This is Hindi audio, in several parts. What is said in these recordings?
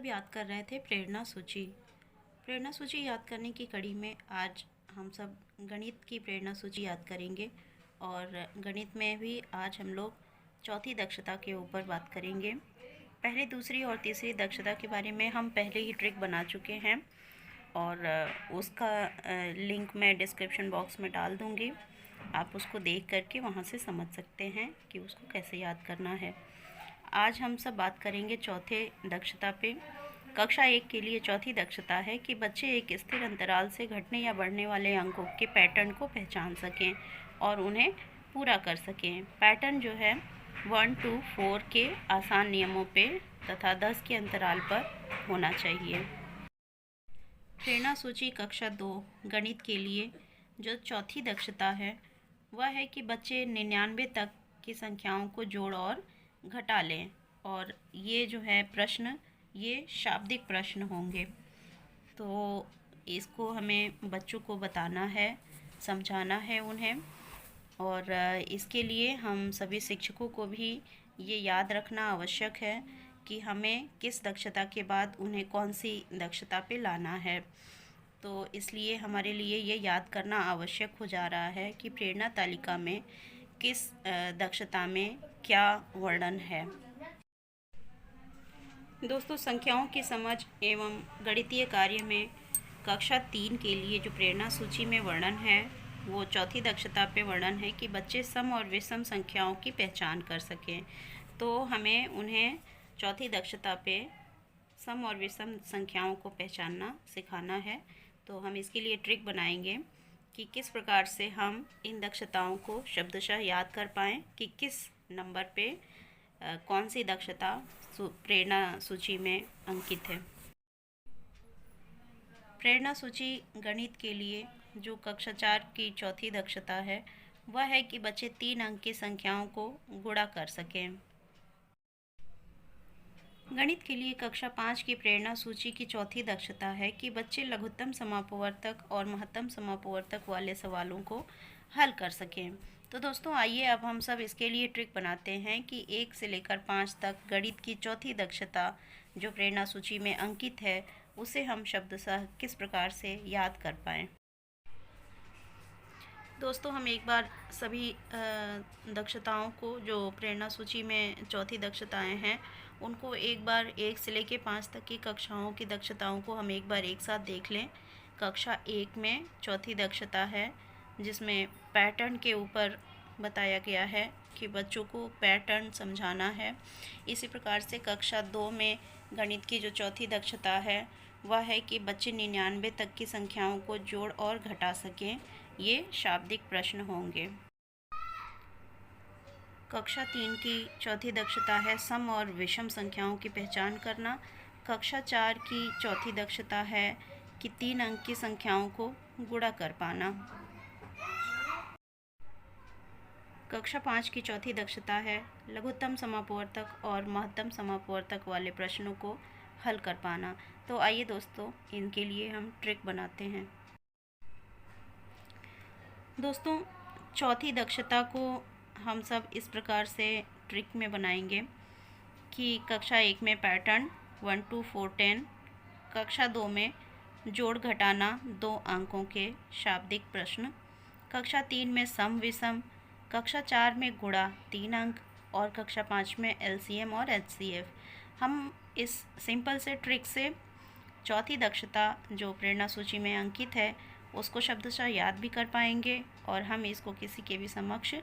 सब याद कर रहे थे प्रेरणा सूची। प्रेरणा सूची याद करने की कड़ी में आज हम सब गणित की प्रेरणा सूची याद करेंगे और गणित में भी आज हम लोग चौथी दक्षता के ऊपर बात करेंगे। पहली, दूसरी और तीसरी दक्षता के बारे में हम पहले ही ट्रिक बना चुके हैं और उसका लिंक मैं डिस्क्रिप्शन बॉक्स में डाल दूँगी। आप उसको देख करके वहाँ से समझ सकते हैं कि उसको कैसे याद करना है। आज हम सब बात करेंगे चौथे दक्षता पे। कक्षा 1 के लिए चौथी दक्षता है कि बच्चे एक स्थिर अंतराल से घटने या बढ़ने वाले अंकों के पैटर्न को पहचान सकें और उन्हें पूरा कर सकें। पैटर्न जो है 1, 2, 4 के आसान नियमों पे तथा 10 के अंतराल पर होना चाहिए। प्रेरणा सूची कक्षा 2 गणित के लिए जो चौथी दक्षता है वह है कि बच्चे 99 तक की संख्याओं को जोड़ और घटा लें और ये जो है प्रश्न ये शाब्दिक प्रश्न होंगे। तो इसको हमें बच्चों को बताना है, समझाना है उन्हें और इसके लिए हम सभी शिक्षकों को भी ये याद रखना आवश्यक है कि हमें किस दक्षता के बाद उन्हें कौन सी दक्षता पे लाना है। तो इसलिए हमारे लिए ये याद करना आवश्यक हो जा रहा है कि प्रेरणा तालिका में किस दक्षता में क्या वर्णन है। दोस्तों, संख्याओं की समझ एवं गणितीय कार्य में कक्षा 3 के लिए जो प्रेरणा सूची में वर्णन है वो चौथी दक्षता पे वर्णन है कि बच्चे सम और विषम संख्याओं की पहचान कर सकें। तो हमें उन्हें चौथी दक्षता पे सम और विषम संख्याओं को पहचानना सिखाना है। तो हम इसके लिए ट्रिक बनाएंगे कि किस प्रकार से हम इन दक्षताओं को शब्दशः याद कर पाएँ कि किस नंबर पे कौन सी दक्षता प्रेरणा सूची में अंकित है। प्रेरणा सूची गणित के लिए जो कक्षा 4 की चौथी दक्षता है वह है कि बच्चे 3 अंक की संख्याओं को गुणा कर सकें। गणित के लिए कक्षा 5 की प्रेरणा सूची की चौथी दक्षता है कि बच्चे लघुत्तम समापवर्तक और महत्तम समापवर्तक वाले सवालों को हल कर सकें। तो दोस्तों, आइए अब हम सब इसके लिए ट्रिक बनाते हैं कि 1 से लेकर 5 तक गणित की चौथी दक्षता जो प्रेरणा सूची में अंकित है उसे हम शब्दशः किस प्रकार से याद कर पाएँ। दोस्तों, हम एक बार सभी दक्षताओं को जो प्रेरणा सूची में चौथी दक्षताएं हैं उनको एक बार 1 से लेकर 5 तक की कक्षाओं की दक्षताओं को हम एक बार एक साथ देख लें। कक्षा 1 में चौथी दक्षता है जिसमें पैटर्न के ऊपर बताया गया है कि बच्चों को पैटर्न समझाना है। इसी प्रकार से कक्षा 2 में गणित की जो चौथी दक्षता है वह है कि बच्चे 99 तक की संख्याओं को जोड़ और घटा सकें। ये शाब्दिक प्रश्न होंगे। कक्षा 3 की चौथी दक्षता है सम और विषम संख्याओं की पहचान करना। कक्षा 4 की चौथी दक्षता है कि 3 अंक की संख्याओं को गुणा कर पाना। कक्षा 5 की चौथी दक्षता है लघुत्तम समापवर्तक और महत्तम समापवर्तक वाले प्रश्नों को हल कर पाना। तो आइए दोस्तों, इनके लिए हम ट्रिक बनाते हैं। दोस्तों, चौथी दक्षता को हम सब इस प्रकार से ट्रिक में बनाएंगे कि कक्षा 1 में पैटर्न 1, 2, 4, 10, कक्षा 2 में जोड़ घटाना 2 अंकों के शाब्दिक प्रश्न, कक्षा 3 में सम विषम, कक्षा 4 में गुणा 3 अंक और कक्षा 5 में एलसीएम और एचसीएफ। हम इस सिंपल से ट्रिक से चौथी दक्षता जो प्रेरणा सूची में अंकित है उसको शब्दशः याद भी कर पाएंगे और हम इसको किसी के भी समक्ष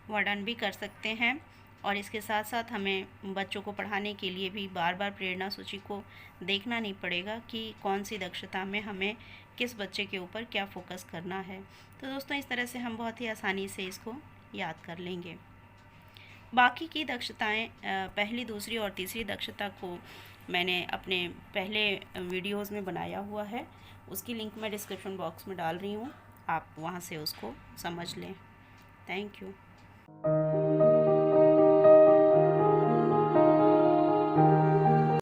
वर्णन भी कर सकते हैं। और इसके साथ साथ हमें बच्चों को पढ़ाने के लिए भी बार बार प्रेरणा सूची को देखना नहीं पड़ेगा कि कौन सी दक्षता में हमें किस बच्चे के ऊपर क्या फोकस करना है। तो दोस्तों, इस तरह से हम बहुत ही आसानी से इसको याद कर लेंगे। बाकी की दक्षताएं पहली, दूसरी और तीसरी दक्षता को मैंने अपने पहले वीडियोज़ में बनाया हुआ है, उसकी लिंक मैं डिस्क्रिप्शन बॉक्स में डाल रही हूँ, आप वहाँ से उसको समझ लें। Thank you.